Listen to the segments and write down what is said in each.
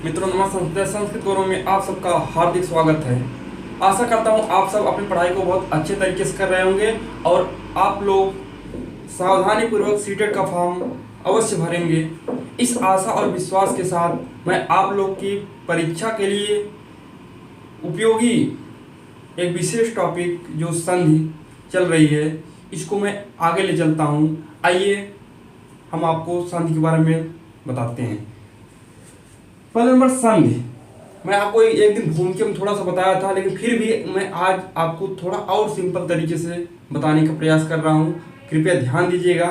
मित्रों नमस्ते। संस्कृत गौरव में आप सबका हार्दिक स्वागत है। आशा करता हूँ आप सब अपनी पढ़ाई को बहुत अच्छे तरीके से कर रहे होंगे और आप लोग सावधानी पूर्वक सीटेट का फॉर्म अवश्य भरेंगे। इस आशा और विश्वास के साथ मैं आप लोग की परीक्षा के लिए उपयोगी एक विशेष टॉपिक जो संधि चल रही है इसको मैं आगे ले चलता हूँ। आइए हम आपको संधि के बारे में बताते हैं। पहले नंबर संधि। मैं आपको एक दिन घूम के थोड़ा सा बताया था, लेकिन फिर भी मैं आज आपको थोड़ा और सिंपल तरीके से बताने का प्रयास कर रहा हूँ। कृपया ध्यान दीजिएगा।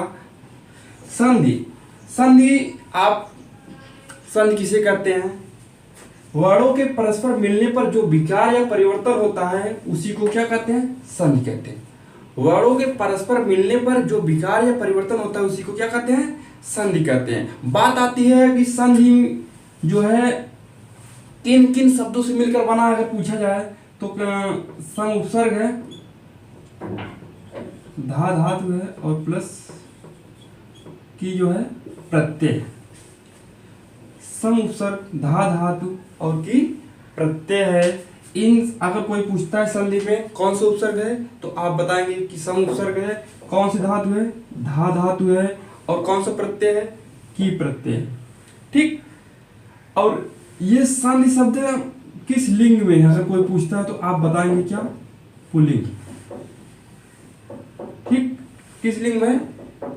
संधि आप संधि किसे कहते हैं? वर्णों के परस्पर मिलने पर जो विकार या परिवर्तन होता है उसी को क्या कहते हैं? संधि कहते हैं। वर्णों के परस्पर मिलने पर जो विकार या परिवर्तन होता है उसी को क्या कहते हैं? संधि कहते हैं। बात आती है कि संधि जो है किन किन शब्दों से मिलकर बना, अगर पूछा जाए तो सम उपसर्ग है, धा धातु है और प्लस की जो है प्रत्यय। सम उपसर्ग, धा धातु और की प्रत्यय है। इन अगर कोई पूछता है संधि में कौन सा उपसर्ग है तो आप बताएंगे कि सम उपसर्ग है। कौन सी धातु है? धा धातु है। और कौन सा प्रत्यय है? की प्रत्यय। ठीक। और ये संधि शब्द किस लिंग में है अगर कोई पूछता है तो आप बताएंगे क्या? पुल्लिंग। ठीक। किस लिंग में?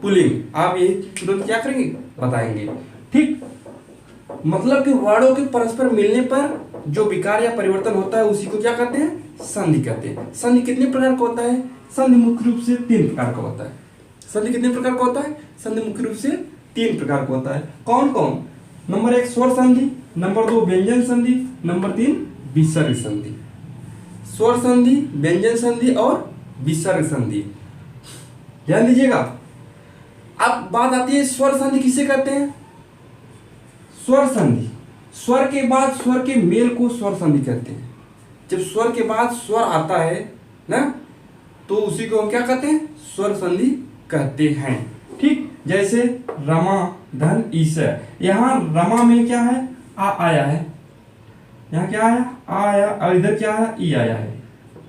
पुल्लिंग। आप ये तुरंत क्या करेंगे? बताएंगे। ठीक। मतलब कि वर्णों के परस्पर मिलने पर जो विकार या परिवर्तन होता है उसी को क्या कहते हैं? संधि कहते हैं। संधि कितने प्रकार का होता है? संधि मुख्य रूप से 3 प्रकार का होता है। संधि कितने प्रकार का होता है? संधि मुख्य रूप से 3 प्रकार का होता है। कौन कौन? नंबर 1 स्वर संधि, नंबर 2 व्यंजन संधि, नंबर 3 विसर्ग संधि। स्वर संधि, व्यंजन संधि और विसर्ग संधि। ध्यान दीजिएगा। अब बात आती है स्वर संधि किसे कहते हैं? स्वर संधि, स्वर के बाद स्वर के मेल को स्वर संधि कहते हैं। जब स्वर के बाद स्वर आता है ना तो उसी को हम क्या कहते हैं? स्वर संधि कहते हैं। ठीक। जैसे रमा धन ईसा, यहाँ रमा में क्या है? आ आया है। यहाँ क्या आया? आ आया। और इधर क्या है? ई आया है।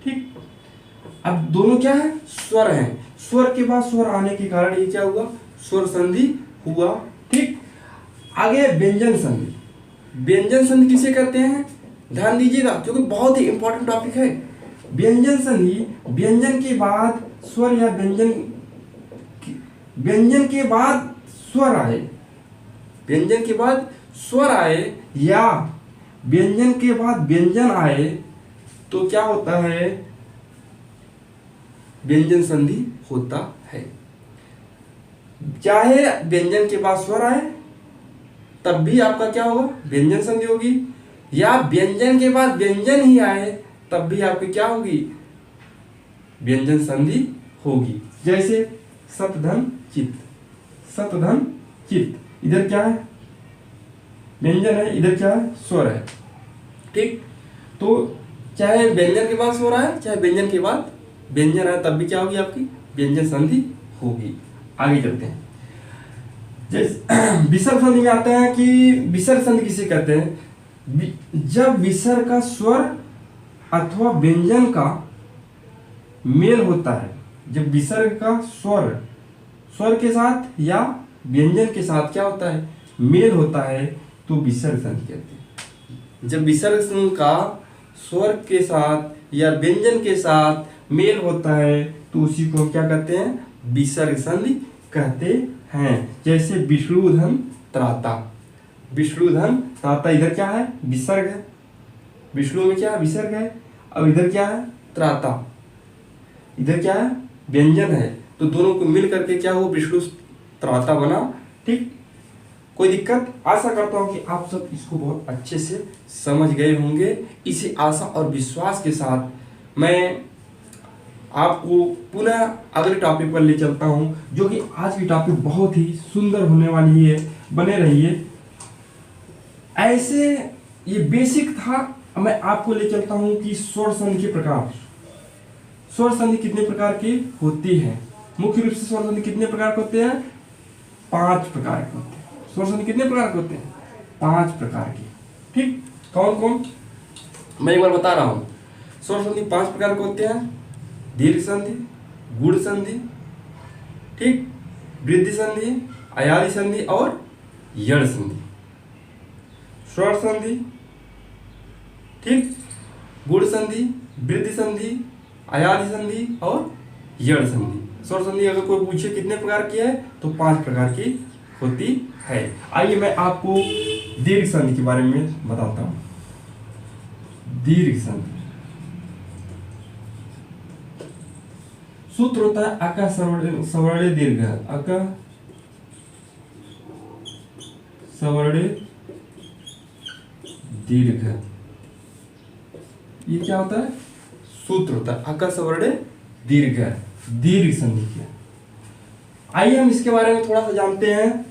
ठीक। अब दोनों क्या है? स्वर हैं। स्वर के बाद स्वर आने के कारण ये क्या हुआ? स्वर संधि हुआ। ठीक। आगे व्यंजन संधि। व्यंजन संधि किसे कहते हैं? ध्यान दीजिएगा क्योंकि बहुत ही इंपॉर्टेंट टॉपिक है। व्यंजन संधि व्यंजन के बाद स्वर या व्यंजन के बाद स्वर आए, व्यंजन के बाद स्वर आए या व्यंजन के बाद व्यंजन आए तो क्या होता है? व्यंजन संधि होता है। चाहे व्यंजन के बाद स्वर आए तब भी आपका क्या होगा? व्यंजन संधि होगी। या व्यंजन के बाद व्यंजन ही आए तब भी आपकी क्या होगी? व्यंजन संधि होगी। जैसे सतधन चित्त, सतधन चित्त। इधर क्या है? व्यंजन है, इधर क्या है? स्वर है। ठीक। तो चाहे व्यंजन के बाद स्वर आए चाहे व्यंजन के बाद व्यंजन आए तब भी क्या होगी? आपकी व्यंजन संधि होगी। आगे चलते हैं। जैसे विसर्ग संधि में आता है कि विसर्ग संधि किसे कहते हैं? जब विसर्ग का स्वर अथवा व्यंजन का मेल होता है, जब विसर्ग का स्वर के साथ या व्यंजन के साथ क्या होता है? मेल होता है तो विसर्ग संधि कहते हैं। जब विसर्ग का स्वर के साथ या व्यंजन के साथ मेल होता है तो उसी को क्या कहते हैं? विसर्ग संधि कहते हैं। जैसे विष्णुधन त्राता, विष्णुधन त्राता। इधर क्या है? विसर्ग है। विष्णु में क्या है? विसर्ग है। अब इधर क्या है? त्राता। इधर क्या है? व्यंजन है। तो दोनों को मिल करके क्या हो? विष्णु त्राता बना। ठीक। कोई दिक्कत? आशा करता हूं कि आप सब इसको बहुत अच्छे से समझ गए होंगे। इसी आशा और विश्वास के साथ मैं आपको पुनः अगले टॉपिक पर ले चलता हूं, जो कि आज की टॉपिक बहुत ही सुंदर होने वाली है। बने रहिए। ऐसे ये बेसिक था। मैं आपको ले चलता हूं कि स्वर संधि के प्रकार। स्वर संधि कितने प्रकार की होती है? मुख्य रूप से स्वर संधि कितने प्रकार के होते हैं? 5 प्रकार के होते हैं। स्वर संधि कितने प्रकार के होते हैं? 5 प्रकार के। ठीक, कौन कौन मैं एक बार बता रहा हूँ। स्वर संधि 5 प्रकार के होते हैं। दीर्घ संधि, गुण संधि, ठीक, वृद्धि संधि, अयादि संधि और यड़ संधि। स्वर संधि, ठीक, गुण संधि, वृद्धि संधि, अयादि संधि और यड़ संधि। स्वर संधि अगर कोई पूछे कितने प्रकार की है तो 5 प्रकार की होती है। आइए मैं आपको दीर्घ संधि के बारे में बताता हूं। दीर्घ संधि सूत्र होता है अक सवर्णे दीर्घ। अक सवर्णे दीर्घ, ये क्या होता है? सूत्र होता है अक सवर्णे दीर्घ, दीर्घ संधि क्या। आइए हम इसके बारे में थोड़ा सा जानते हैं।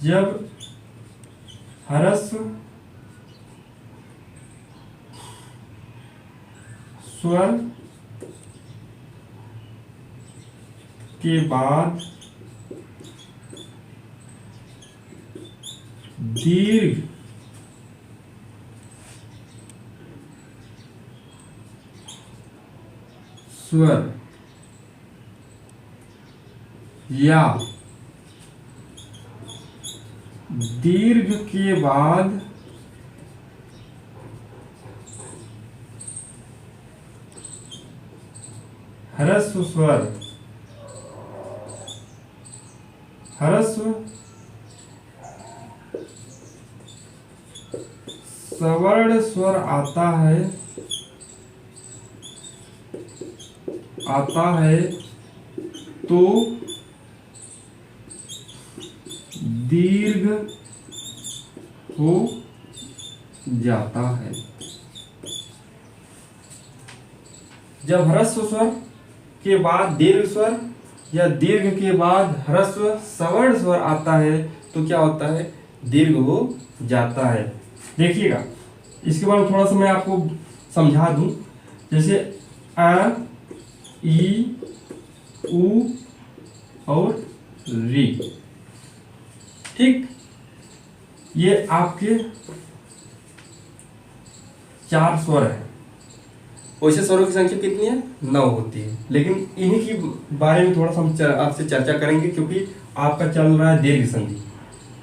जब ह्रस्व स्वर के बाद दीर्घ स्वर या दीर्घ के बाद ह्रस्व स्वर, ह्रस्व सवर्ण स्वर आता है तो दीर्घ हो जाता है। जब ह्रस्व स्वर के बाद दीर्घ स्वर या दीर्घ के बाद ह्रस्व सवर्ण स्वर आता है तो क्या होता है? दीर्घ हो जाता है। देखिएगा इसके बाद थोड़ा सा मैं आपको समझा दूं। जैसे अ, ई, उ और री, ठीक, ये आपके 4 स्वर है। वैसे स्वरों की संख्या कितनी है? 9 होती है, लेकिन इन्हीं की बारे में थोड़ा सा हम आपसे चर्चा करेंगे क्योंकि आपका चल रहा है दीर्घ संधि।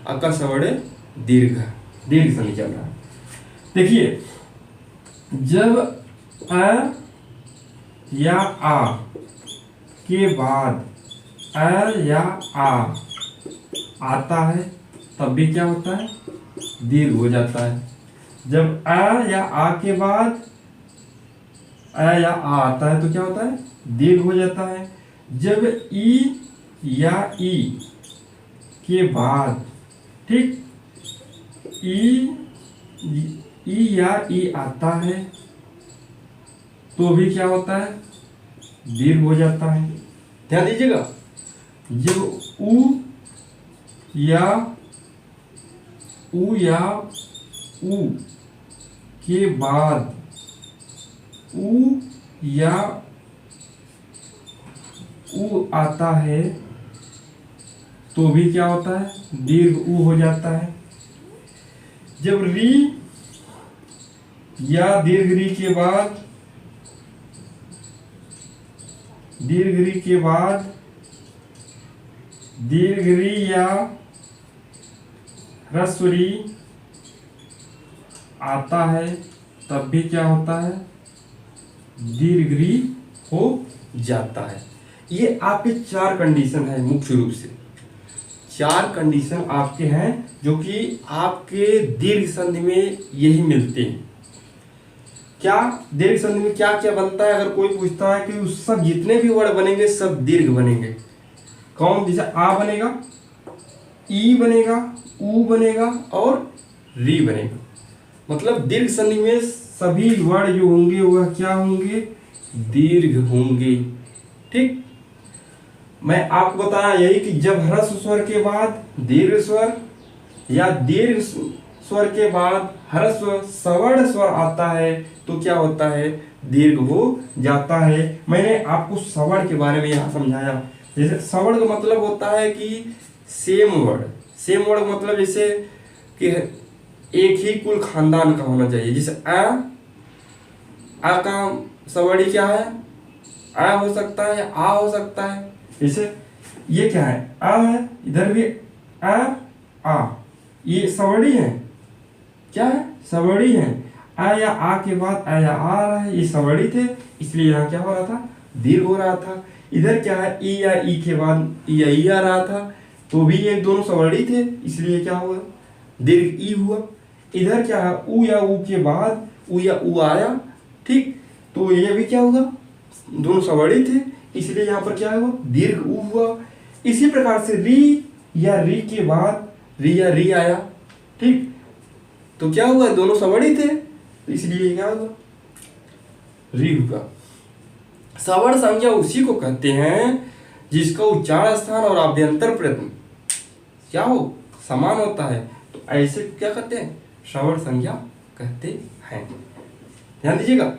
अक सवर्णे दीर्घ, दीर्घ संधि चल रहा है। देखिए जब अ या आ के बाद अ या आ आता है तब भी क्या होता है? दीर्घ हो जाता है। जब अ या आ के बाद अ या आ आता है तो क्या होता है? दीर्घ हो जाता है। जब ई या ई के बाद, ठीक, ई या ई आता है तो भी क्या होता है? दीर्घ हो जाता है। ध्यान दीजिएगा, जब उ या उ के बाद उ या उ आता है तो भी क्या होता है? दीर्घ उ हो जाता है। जब री या दीर्घ री के बाद दीर्घ री के बाद दीर्घ री या ह्रस्व री आता है तब भी क्या होता है? दीर्घ री हो जाता है। ये आपके 4 कंडीशन है, मुख्य रूप से 4 कंडीशन आपके हैं जो कि आपके दीर्घ संधि में यही मिलते हैं। क्या दीर्घ संधि में क्या क्या बनता है? अगर कोई पूछता है कि उस सब जितने भी वर्ड बनेंगे सब दीर्घ बनेंगे। कौन? जैसे आ बनेगा, ई बनेगा, उ बनेगा और री बनेगा। मतलब दीर्घ संधि में सभी वर्ड जो होंगे वह क्या होंगे? दीर्घ होंगे। ठीक, मैं आपको बताया यही कि जब ह्रस्व स्वर के बाद दीर्घ स्वर या दीर्घ स्वर के बाद ह्रस्व सवर्ण स्वर आता है तो क्या होता है? दीर्घ हो जाता है। मैंने आपको सवर्ण के बारे में यहाँ समझाया। जैसे सवर्ण का मतलब होता है कि सेम वर्ड, सेम वर्ड मतलब जैसे कि एक ही कुल खानदान का होना चाहिए। जैसे आ का सवर्णी क्या है, आ हो सकता है या आ हो सकता है। जैसे ये क्या है, आ है, इधर भी आ, ये सवर्णी है, क्या है, सवर्णी है। आ या आ के बाद आ या आ रहा है, ये सवर्णी थे, इसलिए यहाँ क्या हो रहा था, दीर्घ हो रहा था। इधर क्या है, ई या ई के बाद ई या ई आ रहा था, तो भी ये दोनों सवर्णी थे, इसलिए क्या हुआ, दीर्घ ई हुआ। इधर क्या है, उ या उ के बाद उ या उ आया, ठीक, तो ये भी क्या हुआ, दोनों सवर्णी थे, इसलिए यहाँ पर क्या हुआ, दीर्घ उ हुआ। इसी प्रकार से री या री के बाद री या री आया, ठीक, तो क्या हुआ, दोनों सवर्णी थे, तो इसलिए क्या हुआ, री हुआ। सवर्ण संज्ञा उसी को कहते हैं जिसका उच्चारण स्थान और आभ्यंतर प्रयत्न क्या हो, समान होता है, तो ऐसे क्या कहते हैं, सवर्ण संज्ञा कहते हैं। ध्यान दीजिएगा,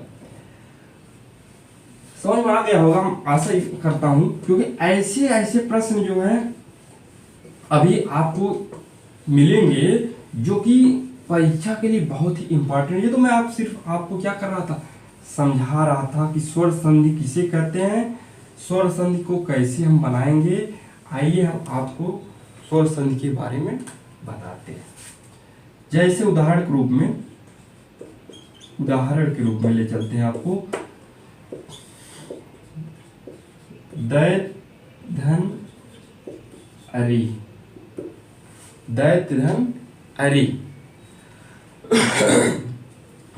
समझ में आ गया होगा, हम आशा करता हूं, क्योंकि ऐसे ऐसे प्रश्न जो है अभी आपको मिलेंगे जो कि परीक्षा के लिए बहुत ही इंपॉर्टेंट है। तो मैं आपको क्या कर रहा था, समझा रहा था कि स्वर संधि किसे कहते हैं, स्वर संधि को कैसे हम बनाएंगे। आइए हम आपको स्वर संधि के बारे में बताते हैं। जैसे उदाहरण के रूप में ले चलते हैं आपको, दैत धन अरि, दैत धन अरि,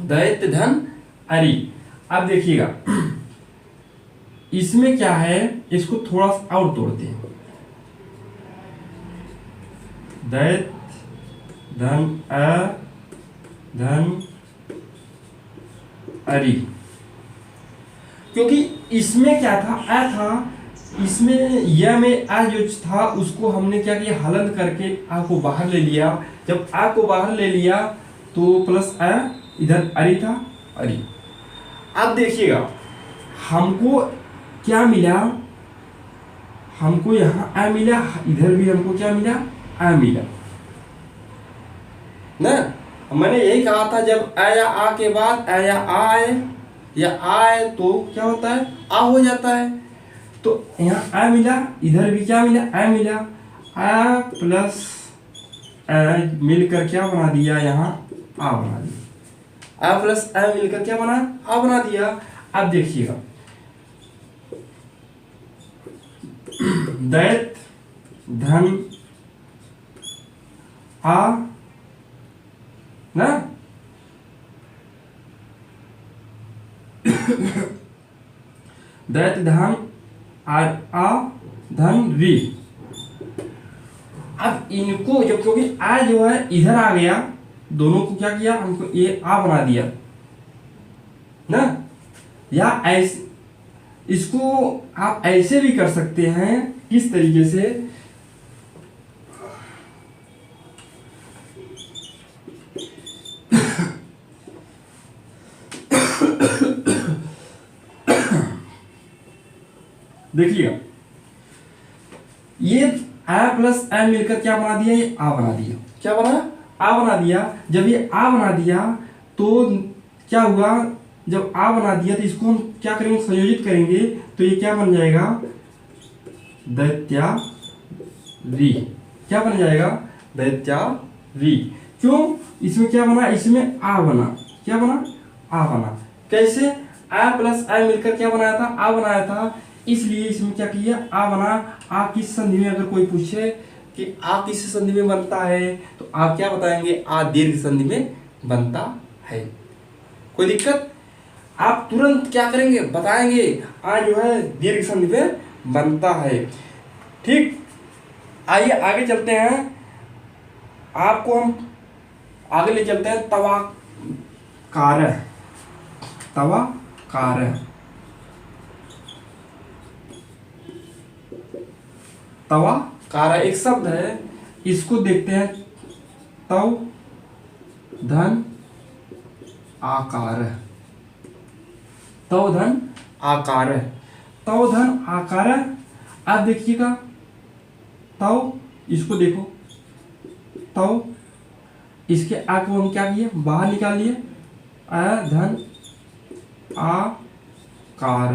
दैत धन अरि। अब देखिएगा इसमें क्या है, इसको थोड़ा सा और तोड़ते हैं, दैत धन अ धन अरि, क्योंकि इसमें क्या था, अ था, इसमें य में आ जो था उसको हमने क्या किया, हलन करके आ को बाहर ले लिया। जब आ को बाहर ले लिया तो प्लस अ, इधर अरि था, अरि। अब देखिएगा हमको क्या मिला, हमको यहाँ आ मिला, इधर भी हमको क्या मिला, आ मिला ना। मैंने यही कहा था जब आ या आ के बाद आ या आ आए या आ आए तो क्या होता है, आ हो जाता है। तो यहाँ आ मिला, इधर भी क्या मिला, आ मिला, आ प्लस आ मिलकर क्या बना दिया, यहाँ आ बना दिया, आ प्लस आ मिलकर क्या बना, आ बना दिया। अब देखिएगा दैत धन आ ना, दैत धन आ धन री। अब इनको जो, क्योंकि आ जो है इधर आ गया, दोनों को क्या किया, हमको ये आ बना दिया ना, या ऐसे, इसको आप ऐसे भी कर सकते हैं, किस तरीके से, देखिएगा ये आ प्लस आ मिलकर क्या बना दिया, ये आ बना दिया, क्या बना, आ बना दिया। जब ये आ बना दिया तो क्या हुआ, जब आ बना दिया तो इसको हम क्या करेंगे, संयोजित करेंगे, तो ये क्या बन जाएगा, दैत्यारी, क्या बन जाएगा, दैत्यारी। क्यों, इसमें क्या बना, इसमें आ बना, क्या बना, आ बना। कैसे, आ प्लस आ मिलकर क्या बनाया था, आ बनाया था, इसलिए इसमें क्या किया, आ बना। आ किस संधि में, अगर कोई पूछे कि आ किस संधि में बनता है, तो आप क्या बताएंगे, आ दीर्घ संधि में बनता है। कोई दिक्कत, आप तुरंत क्या करेंगे, बताएंगे आ जो है दीर्घ संधि में बनता है, ठीक। आइए आगे चलते हैं, आपको हम आगे ले चलते हैं, तवाकार, तवाकार, तवाकार एक शब्द है, इसको देखते हैं, तव धन आकार, तव धन आकार, तव धन आकार। अब देखिएगा तव, इसको देखो, तो इसके आ को हम क्या किए, बाहर निकालिए, अ धन आ कार,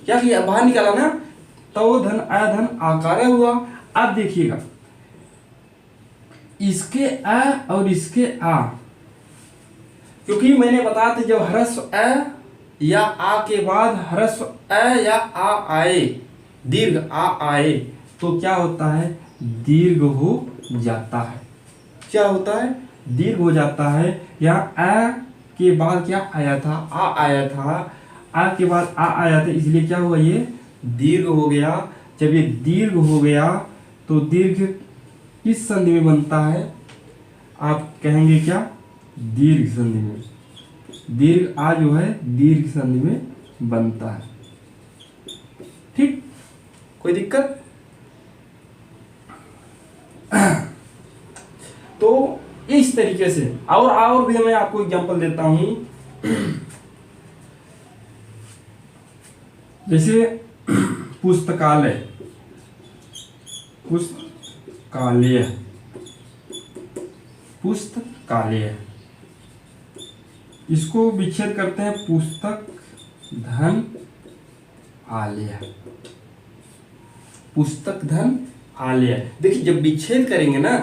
क्या किया, बाहर निकाला ना, तो धन अ धन आकार हुआ। अब देखिएगा इसके अ और इसके आ, क्योंकि मैंने बताया था जब ह्रस्व अ या आ के बाद ह्रस्व अ या आ आए, दीर्घ आ आए, तो क्या होता है, दीर्घ हो जाता है। क्या होता है, दीर्घ हो जाता है। यहाँ अ के बाद क्या आया था, आ आया था, आ के बाद आ आया था, इसलिए क्या हुआ, ये दीर्घ हो गया। जब ये दीर्घ हो गया तो दीर्घ किस संधि में बनता है, आप कहेंगे क्या, दीर्घ संधि में। दीर्घ आ जो है दीर्घ संधि में बनता है। ठीक, कोई दिक्कत? तो इस तरीके से और भी मैं आपको एग्जांपल देता हूं। जैसे पुस्तकालय, पुस्तकालय, पुस्तकालय, इसको विच्छेद करते हैं पुस्तक धन आलय, पुस्तक धन आलय। देखिए जब विच्छेद करेंगे ना,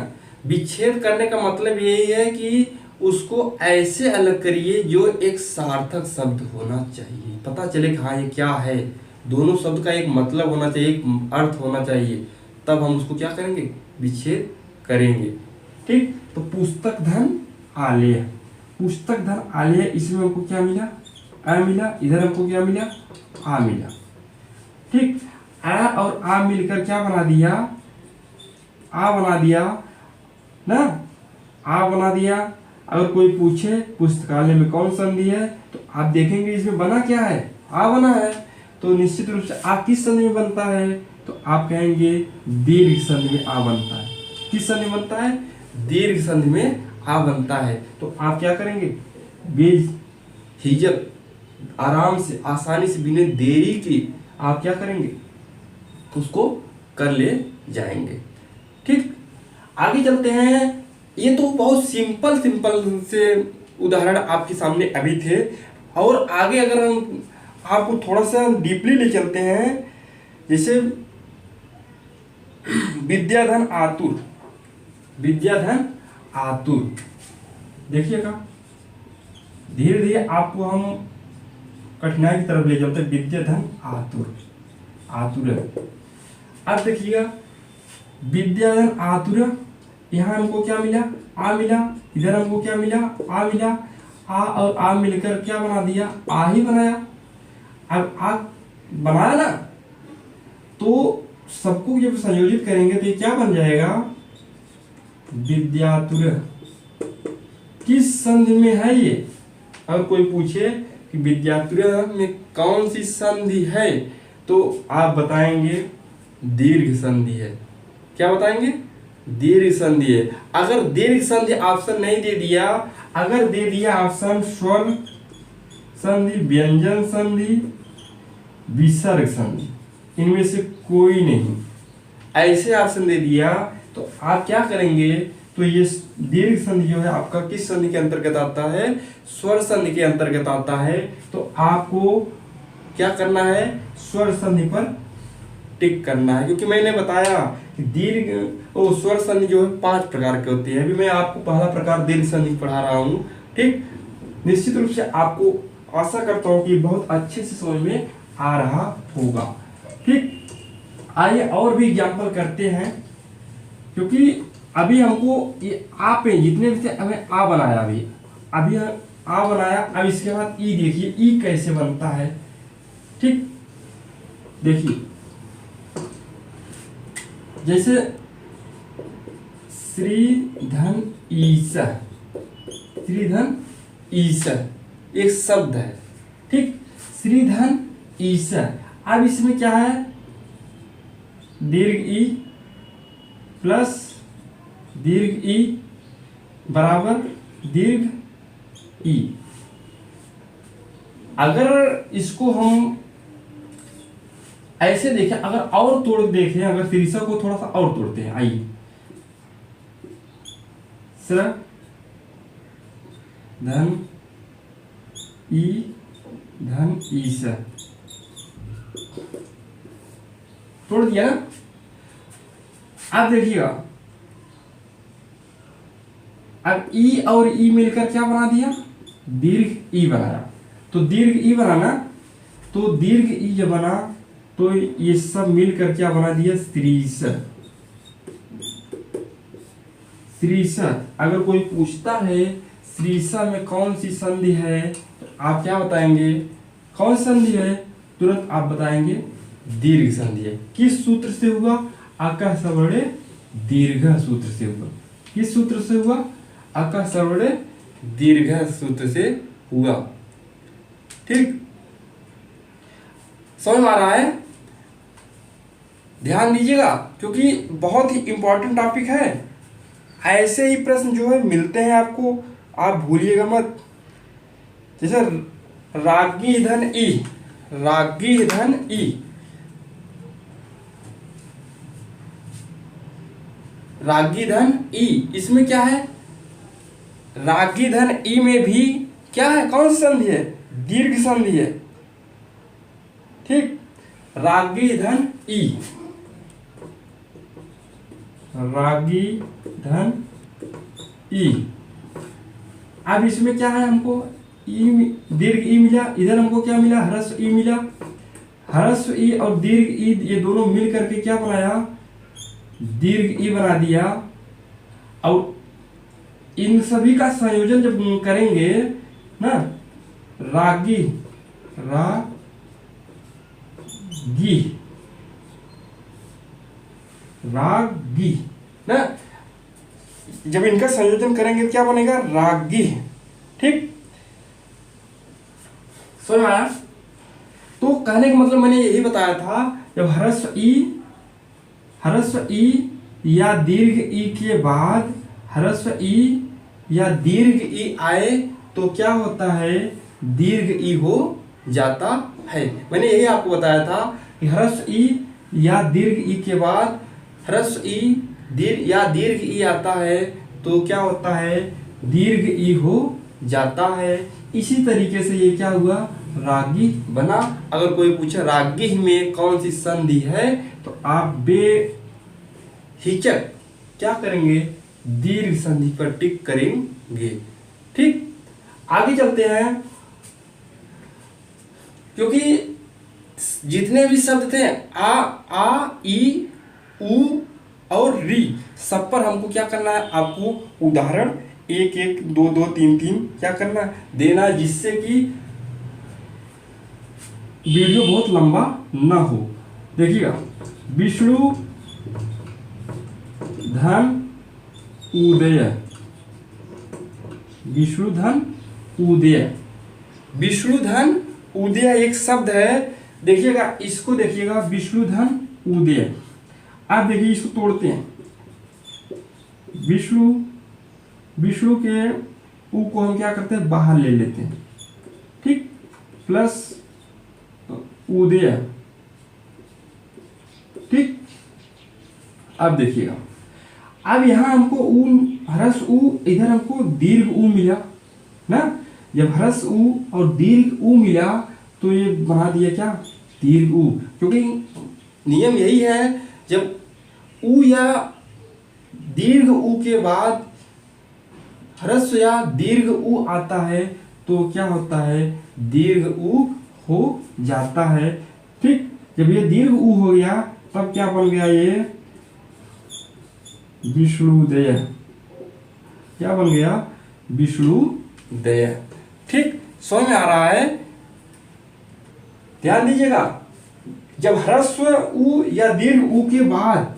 विच्छेद करने का मतलब यही है कि उसको ऐसे अलग करिए जो एक सार्थक शब्द होना चाहिए, पता चले कि हाँ ये क्या है, दोनों शब्द का एक मतलब होना चाहिए, एक अर्थ होना चाहिए, तब हम उसको क्या करेंगे, विच्छेद करेंगे। ठीक, तो पुस्तक धन आलय, पुस्तक धन आलय, इसमें हमको क्या मिला, अ मिला, इधर हमको क्या मिला, आ मिला। ठीक, अ और आ मिलकर क्या बना दिया, आ बना दिया ना, आ बना दिया। अगर कोई पूछे पुस्तकालय में कौन संधि है, तो आप देखेंगे इसमें बना क्या है, आ बना है। तो निश्चित रूप से आ किस संधि में बनता है, तो आप कहेंगे दीर्घ संधि में आ बनता है। किस संधि में बनता है, दीर्घ संधि में आ बनता है। तो आप क्या करेंगे, बेझिझक, आराम से, आसानी से, बिना देरी के आप क्या करेंगे, उसको कर ले जाएंगे। ठीक, आगे चलते हैं। ये तो बहुत सिंपल से उदाहरण आपके सामने अभी थे, और आगे अगर हम आपको थोड़ा सा डीपली ले चलते हैं, जैसे विद्याधन आतुर, विद्याधन आतुर, देखिएगा धीरे धीरे आपको हम कठिनाई की तरफ ले जाते हैं। विद्याधन आतुर, आतुर, अब देखिएगा विद्याधन आतुर, यहाँ हमको क्या मिला, आ मिला, इधर हमको क्या मिला, आ मिला, आ और आ मिलकर क्या बना दिया, आ ही बनाया। अब आ बनाया ना, तो सबको जब संयोजित करेंगे तो ये क्या बन जाएगा, विद्यातुर। किस संधि में है ये, अगर कोई पूछे कि विद्यातुर में कौन सी संधि है, तो आप बताएंगे दीर्घ संधि है। क्या बताएंगे, दीर्घ संधि है। अगर दीर्घ संधि ऑप्शन नहीं दे दिया, अगर दे दिया ऑप्शन स्वर संधि, व्यंजन संधि, विसर्ग संधि, इनमें से कोई नहीं, ऐसे ऑप्शन दे दिया, तो आप क्या करेंगे, तो ये दीर्घ संधि जो है आपका किस संधि के अंतर्गत आता है, स्वर संधि के अंतर्गत आता है। तो आपको क्या करना है, स्वर संधि पर टिक करना है, क्योंकि मैंने बताया कि दीर्घ और स्वर संधि जो है 5 प्रकार के होते हैं। अभी मैं आपको पहला प्रकार दीर्घ संधि पढ़ा रहा हूँ। ठीक, निश्चित रूप से आपको आशा करता हूँ कि बहुत अच्छे से समझ में आ रहा होगा। ठीक, आइए और भी एग्जाम्पल करते हैं, क्योंकि अभी हमको ये आ पे जितने भी थे हमें आ बनाया, अभी आ बनाया। अब इसके बाद ई देखिए, ई कैसे बनता है। ठीक, देखिए जैसे श्रीधन ईसा, श्रीधन ईसा एक शब्द है। ठीक, श्रीधन ईसा, अब इसमें क्या है, दीर्घ ई प्लस दीर्घ ई बराबर दीर्घ ई। अगर इसको हम ऐसे देखें, अगर और तोड़ देखें, अगर शीर्षक को थोड़ा सा और तोड़ते हैं, आइए धन ई धन ईस। तोड़ दिया ना। अब देखिएगा, अब ई और ई मिलकर क्या बना दिया, दीर्घ ई बनाया। तो दीर्घ ई बनाना, तो दीर्घ ई जब बना तो ये सब मिलकर क्या बना दिया, स्त्रीशत। स्त्रीशत। अगर कोई पूछता है स्त्रीशत में कौन सी संधि है, तो आप क्या बताएंगे, कौन संधि है, तुरंत आप बताएंगे दीर्घ संधि है। किस सूत्र से हुआ, अकः सवर्णे दीर्घ सूत्र से हुआ। किस सूत्र से हुआ, अकः सवर्णे दीर्घ सूत्र से हुआ। ठीक, समझ में आ रहा है। ध्यान दीजिएगा क्योंकि बहुत ही इंपॉर्टेंट टॉपिक है। ऐसे ही प्रश्न जो है मिलते हैं आपको, आप भूलिएगा मत। जैसे रागी धन ई, रागी धन ई, रागी धन ई, इसमें क्या है, रागी धन ई में भी क्या है, कौन सी संधि है, दीर्घ संधि है। ठीक, रागी धन ई, रागी धन ई। अब इसमें क्या है, हमको ई दीर्घ ई मिला, इधर हमको क्या मिला, ह्रस्व ई मिला। ह्रस्व ई और दीर्घ ई ये दोनों मिल करके क्या बनाया, दीर्घ ई बना दिया। और इन सभी का संयोजन जब करेंगे ना, रागी, रागी, रागी ना, जब इनका संयोजन करेंगे क्या बनेगा, रागी। ठीक, समझ में आया। तो कहने का मतलब मैंने यही बताया था, जब ह्रस्व ई या दीर्घ ई के बाद ह्रस्व ई या दीर्घ ई आए तो क्या होता है, दीर्घ ई हो जाता है। मैंने यही आपको बताया था कि ह्रस्व ई या दीर्घ ई के बाद ह्रस्व ई या दीर्घ ई आता है तो क्या होता है, दीर्घ ई हो जाता है। इसी तरीके से ये क्या हुआ, रागी बना। अगर कोई पूछे रागी में कौन सी संधि है, तो आप बेहिचक क्या करेंगे, दीर्घ संधि पर टिक करेंगे। ठीक, आगे चलते हैं। क्योंकि जितने भी शब्द थे आ ई उ और री, सब पर हमको क्या करना है, आपको उदाहरण एक एक दो दो तीन तीन क्या करना देना, जिससे कि वीडियो बहुत लंबा ना हो। देखिएगा, विष्णु धन उदय, विष्णु धन उदय, विष्णु धन उदय एक शब्द है। देखिएगा, इसको देखिएगा, विष्णु धन उदय। आप देखिए, इसको तोड़ते हैं, विष्णु के उ को हम क्या करते हैं, बाहर ले लेते हैं। ठीक, प्लस उदय। ठीक, अब देखिएगा, अब यहां हमको उ, ह्रस्व उ, इधर हमको दीर्घ उ मिला ना। जब ह्रस्व उ और दीर्घ उ मिला तो ये बना दिया क्या, दीर्घ उ। क्योंकि नियम यही है, जब उ या दीर्घ उ के बाद ह्रस्व या दीर्घ उ आता है तो क्या होता है, दीर्घ उ हो जाता है। ठीक, जब ये दीर्घ उ हो गया तब क्या बन गया, ये विष्णुदय। क्या बन गया, विष्णुदय। ठीक, समझ में आ रहा है। ध्यान दीजिएगा, जब ह्रस्व उ या दीर्घ उ के बाद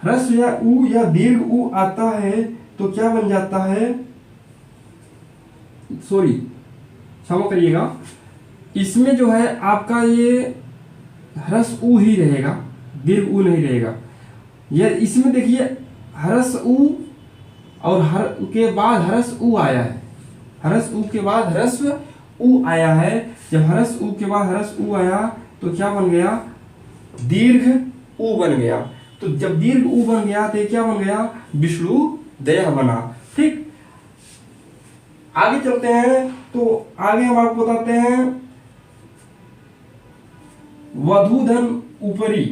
ह्रस्व या उ या दीर्घ उ आता है तो क्या बन जाता है, सॉरी क्षमा करिएगा, इसमें जो है आपका ये ह्रस्व उ ही रहेगा, दीर्घ उ नहीं रहेगा। ये इसमें देखिए, ह्रस्व उ और हर के बाद ह्रस्व उ आया है, ह्रस्व उ के बाद ह्रस्व उ आया है। जब ह्रस्व उ के बाद ह्रस्व उ आया तो क्या बन गया, दीर्घ उ बन गया। तो जब दीर्घ उ बन गया तो क्या बन गया, विष्णुदय। देह बना। ठीक, आगे चलते हैं तो आगे हम आपको बताते हैं वधूधन ऊपरी,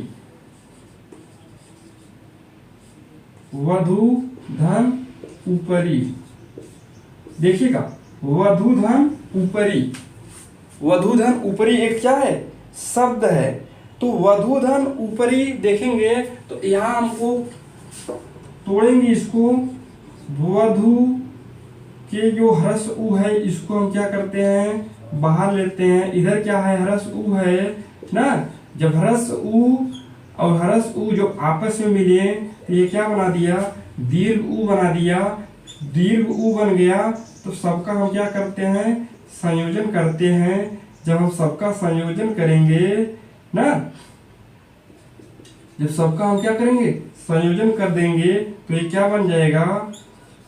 वधूधन ऊपरी। देखिएगा, वधूधन ऊपरी, वधूधन ऊपरी एक क्या है, शब्द है। तो वधूधन ऊपरी देखेंगे तो यहां हमको तोड़ेंगे इसको, वधू के जो ह्रस्व उ है इसको हम क्या करते हैं, बाहर लेते हैं। इधर क्या है, ह्रस्व उ है ना। जब ह्रस्व उ और ह्रस्व उ जो आपस में मिले तो ये क्या बना दिया, दीर्घ उ बना दिया। दीर्घ उ बन गया तो सबका हम क्या करते हैं, संयोजन करते हैं। जब हम सबका संयोजन करेंगे ना, जब सबका हम क्या करेंगे, संयोजन कर देंगे तो ये क्या बन जाएगा,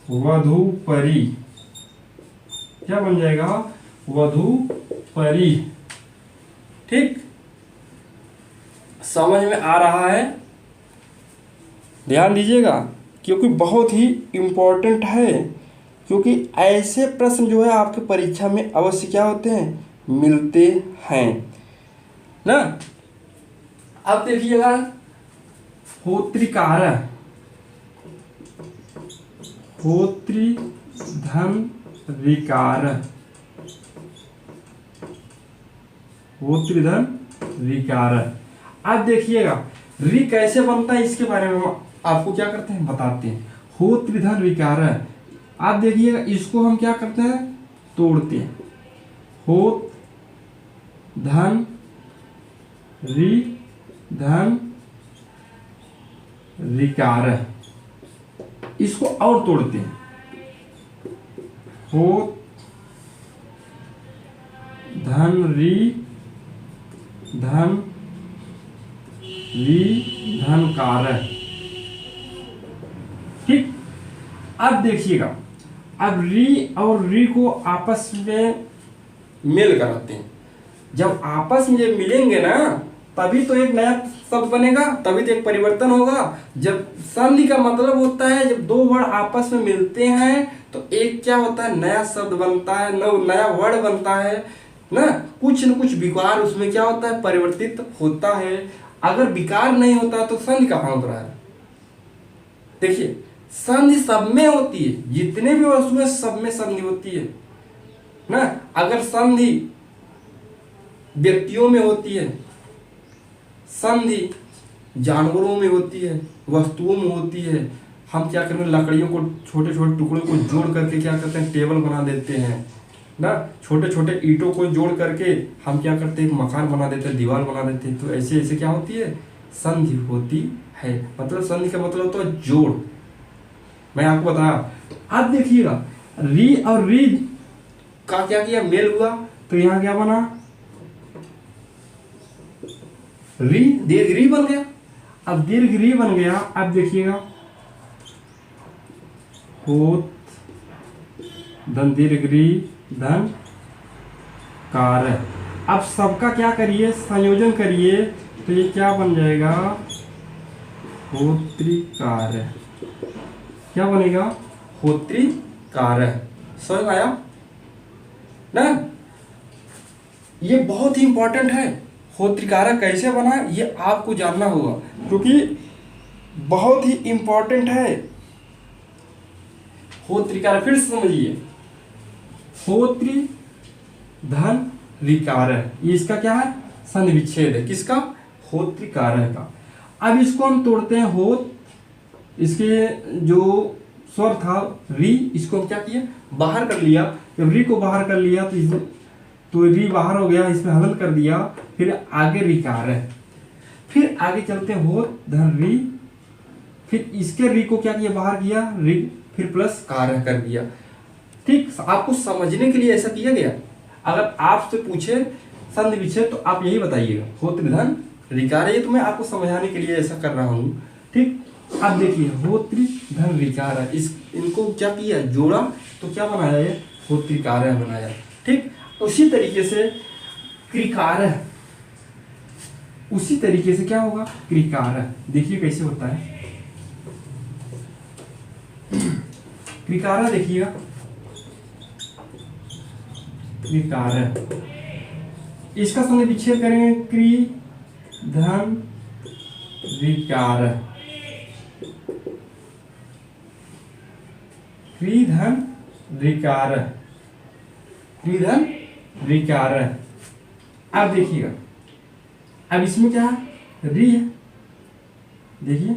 वधूपरी। क्या बन जाएगा, वधूपरी। ठीक, समझ में आ रहा है, ध्यान दीजिएगा क्योंकि बहुत ही इम्पोर्टेंट है। क्योंकि ऐसे प्रश्न जो है आपके परीक्षा में अवश्य क्या होते हैं, मिलते हैं ना। अब देखिएगा, होत्रिकार, होत्रिधन ऋकार, होत्रिधन ऋकार। अब देखिएगा रि कैसे बनता है, इसके बारे में हम आपको क्या करते हैं, बताते हैं। होत्रिधन ऋकार, आप देखिएगा इसको हम क्या करते हैं, तोड़ते हैं। होत धन रि धन ऋकार, इसको और तोड़ते हैं। होत धन रि धन धनकार। ठीक, अब देखिएगा, अब री और री को आपस में मेल कराते हैं। जब आपस में ये मिलेंगे ना तभी तो एक नया शब्द बनेगा, तभी तो एक परिवर्तन होगा। जब संधि का मतलब होता है जब दो वर्ड आपस में मिलते हैं तो एक क्या होता है, नया शब्द बनता है, नया वर्ड बनता है ना। कुछ न कुछ विकार उसमें क्या होता है, परिवर्तित होता है। अगर विकार नहीं होता तो संधि कहाँ होता है। देखिए, संधि सब में होती है, जितने भी वस्तु है सब में संधि होती है ना। अगर संधि व्यक्तियों में होती है, संधि जानवरों में होती है, वस्तुओं में होती है। हम क्या करते हैं, लकड़ियों को छोटे छोटे टुकड़ों को जोड़ करके क्या करते हैं, टेबल बना देते हैं ना। छोटे छोटे ईंटों को जोड़ करके हम क्या करते हैं, एक मकान बना देते हैं, दीवार बना देते हैं। तो ऐसे ऐसे क्या होती है, संधि होती है। मतलब संधि का मतलब होता है जोड़। मैं आपको बताया। अब देखिएगा, री और री का क्या किया, मेल हुआ तो यहाँ क्या बना, री, दीर्घ री बन गया। अब दीर्घ री बन गया। अब देखिएगा, होत धन दीर्घ री धन कार। अब सबका क्या करिए, संयोजन करिए तो ये क्या बन जाएगा, होत्रिकार। क्या बनेगा, होत्रिकार। समझ आया ना। ये बहुत ही इंपॉर्टेंट है, होत्रिकार कैसे बना ये आपको जानना होगा क्योंकि बहुत ही इंपॉर्टेंट है। होत्रिकार फिर से समझिए, होत्रि धन ऋकार, ये इसका क्या है, संधि विच्छेद है। किसका, होत्रिकार का। अब इसको हम तोड़ते हैं, होत, इसके जो स्वर था री, इसको हम क्या किया, बाहर कर लिया। जब री को बाहर कर लिया तो री बाहर हो गया, इसमें हलन कर दिया। फिर आगे ऋकार है। फिर आगे चलते हैं, होत धन री, फिर इसके री को क्या किया, बाहर किया, री, फिर प्लस कार कर दिया। ठीक, आपको समझने के लिए ऐसा किया गया। अगर आपसे पूछे संधि विच्छेद तो आप यही बताइएगा, होत्रि धन ऋकार। ये तो मैं आपको समझाने के लिए ऐसा कर रहा हूँ। ठीक, अब देखिए, होत्रि धन ऋकार, इनको क्या किया, जोड़ा तो क्या बनाया, ये होत्रिकार बनाया। ठीक, उसी तरीके से कृकार, उसी तरीके से क्या होगा, कृकार। देखिए कैसे होता है। क्रिकारा देखिएगा, क्रिकारा, इसका संधि विच्छेद करेंगे क्री धन विकार, क्री धन विकार, क्री धन विकार। अब देखिएगा, अब इसमें क्या है, री है, देखिए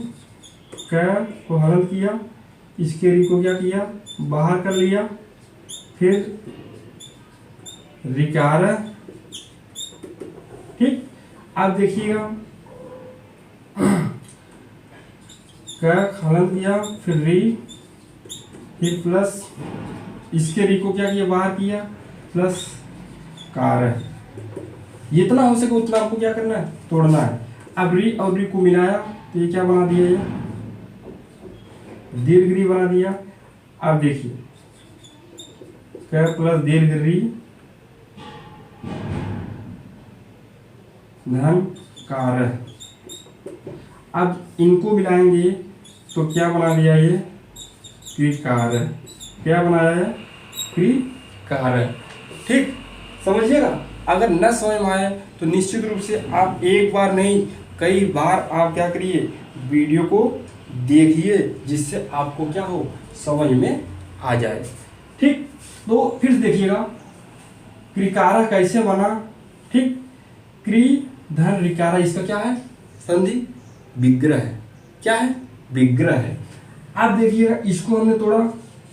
क को हरण किया, इसके री को क्या किया, बाहर कर लिया, फिर रिकार, ठीक। अब देखिएगा क हरण किया, फिर री, फिर प्लस इसके री को क्या किया, बाहर किया, प्लस कार। जितना हो सके उतना आपको क्या करना है, तोड़ना है। अब री और री को मिलाया तो ये क्या बना दिया, ये दीर्घ री बना दिया। अब देखिए क प्लस दीर्घ री धन कार। अब इनको मिलाएंगे तो क्या बना दिया, ये क्रिकार, क्या बनाया है, क्रिकार, ठीक। समझिएगा, अगर न समझ में आए तो निश्चित रूप से आप एक बार नहीं कई बार आप क्या करिए, वीडियो को देखिए, जिससे आपको क्या हो, समझ में आ जाए, ठीक। तो फिर देखिएगा क्रिकारा कैसे बना, ठीक। क्री धन रिकारा, इसका क्या है, संधि विग्रह है, क्या है, विग्रह है। अब देखिएगा इसको हमने तोड़ा,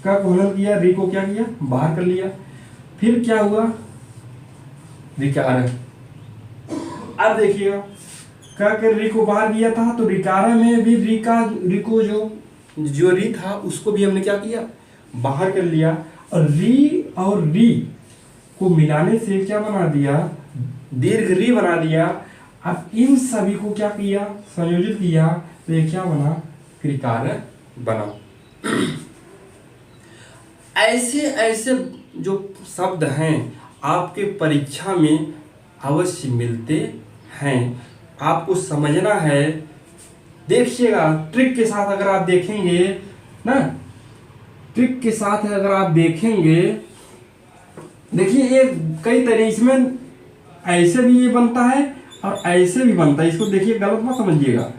का को हलन किया, री को क्या किया, बाहर कर लिया, फिर क्या हुआ, रिकार। अब देखिएगा का के री को बाहर किया था, तो रिकारा में भी री को जो री था उसको भी हमने क्या किया, बाहर कर लिया, और री को मिलाने से क्या बना दिया, दीर्घ री बना दिया। अब इन सभी को क्या किया, संयोजित किया, तो ये क्या बना, क्रिकार बना। ऐसे ऐसे जो शब्द हैं आपके परीक्षा में अवश्य मिलते हैं, आपको समझना है। देखिएगा ट्रिक के साथ अगर आप देखेंगे ना, ट्रिक के साथ अगर आप देखेंगे, देखिए ये कई तरह, इसमें ऐसे भी ये बनता है और ऐसे भी बनता है, इसको देखिए गलत मत समझिएगा,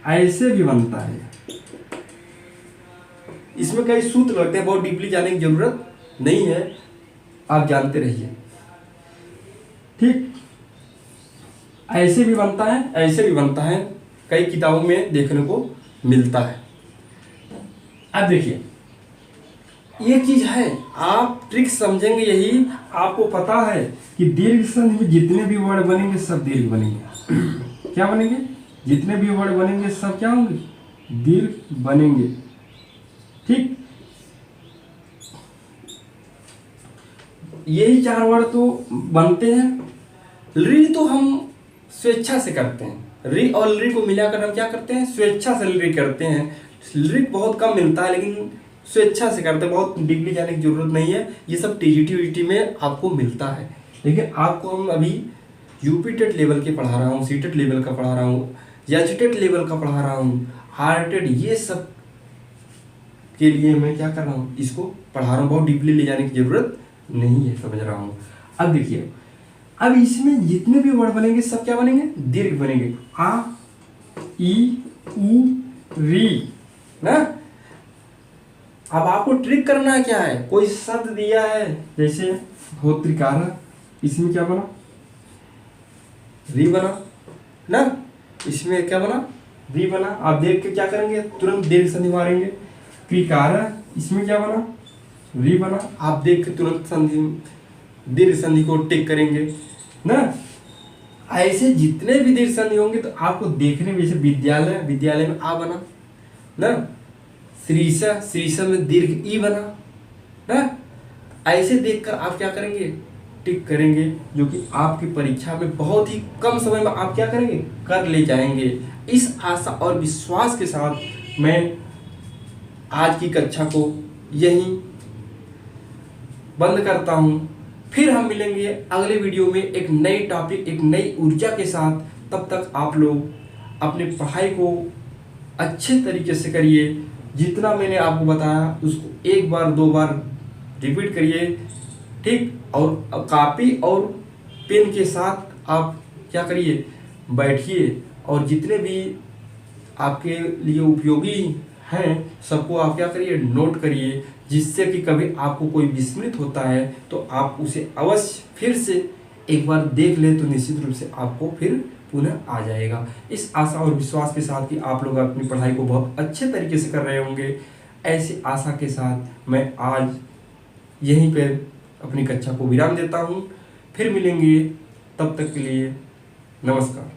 ऐसे भी बनता है। इसमें कई सूत्र लगते हैं, बहुत डीपली जाने की जरूरत नहीं है, आप जानते रहिए, ठीक। ऐसे भी बनता है, ऐसे भी बनता है, कई किताबों में देखने को मिलता है। अब देखिए ये चीज है, आप ट्रिक समझेंगे, यही आपको पता है कि दीर्घ संधि में जितने भी वर्ड बनेंगे सब दीर्घ बनेंगे। क्या बनेंगे, जितने भी वर्ड बनेंगे सब क्या होंगे, दीर्घ बनेंगे, ठीक। यही चार वर्ड तो बनते हैं। री तो हम स्वेच्छा से करते हैं, री और री को मिलाकर हम क्या करते हैं, स्वेच्छा से री करते हैं। री बहुत कम मिलता है लेकिन स्वेच्छा से करते हैं, बहुत डीपली जाने की जरूरत नहीं है, ये सब टीजीटी में आपको मिलता है। लेकिन आपको हम अभी यूपी टेट लेवल के पढ़ा रहा हूँ, सीटेट लेवल का पढ़ा रहा हूँ, एचटेट लेवल का पढ़ा रहा हूँ, हार्टेड, ये सब के लिए मैं क्या कर रहा हूँ, इसको पढ़ा रहा हूँ, बहुत डीपली ले जाने की जरूरत नहीं है, समझ रहा हूँ। अब देखिए, अब इसमें जितने भी वर्ड बनेंगे सब क्या बनेंगे, दीर्घ बनेंगे। आ, ई, उ, री ना। अब आपको ट्रिक करना है, क्या है, कोई शब्द दिया है जैसे होत्रिकारा, इसमें क्या बना, री बना ना, इसमें क्या बना, री बना। आप देख के क्या करेंगे, तुरंत दीर्घ संधि मारेंगे। क्रिकारा, इसमें क्या बना, री बना, आप देख के तुरंत संधि, दीर्घ संधि को टिक करेंगे ना। ऐसे जितने भी दीर्घ संधि होंगे तो आपको देखने में, जैसे विद्यालय, विद्यालय में आ बना ना, श्रीषा, श्रीषा में दीर्घ ई बना ना। ऐसे देखकर आप क्या करेंगे, टिक करेंगे, जो कि आपकी परीक्षा में बहुत ही कम समय में आप क्या करेंगे, कर ले जाएंगे। इस आशा और विश्वास के साथ मैं आज की कक्षा को यहीं बंद करता हूं। फिर हम मिलेंगे अगले वीडियो में एक नई टॉपिक, एक नई ऊर्जा के साथ। तब तक आप लोग अपने पढ़ाई को अच्छे तरीके से करिए, जितना मैंने आपको बताया उसको एक बार दो बार रिपीट करिए, ठीक। और कॉपी और पेन के साथ आप क्या करिए, बैठिए और जितने भी आपके लिए उपयोगी हैं सबको आप क्या करिए, नोट करिए, जिससे कि कभी आपको कोई विस्मृत होता है तो आप उसे अवश्य फिर से एक बार देख ले तो निश्चित रूप से आपको फिर पुनः आ जाएगा। इस आशा और विश्वास के साथ कि आप लोग अपनी पढ़ाई को बहुत अच्छे तरीके से कर रहे होंगे, ऐसी आशा के साथ मैं आज यहीं पर अपनी कक्षा को विराम देता हूँ। फिर मिलेंगे, तब तक के लिए नमस्कार।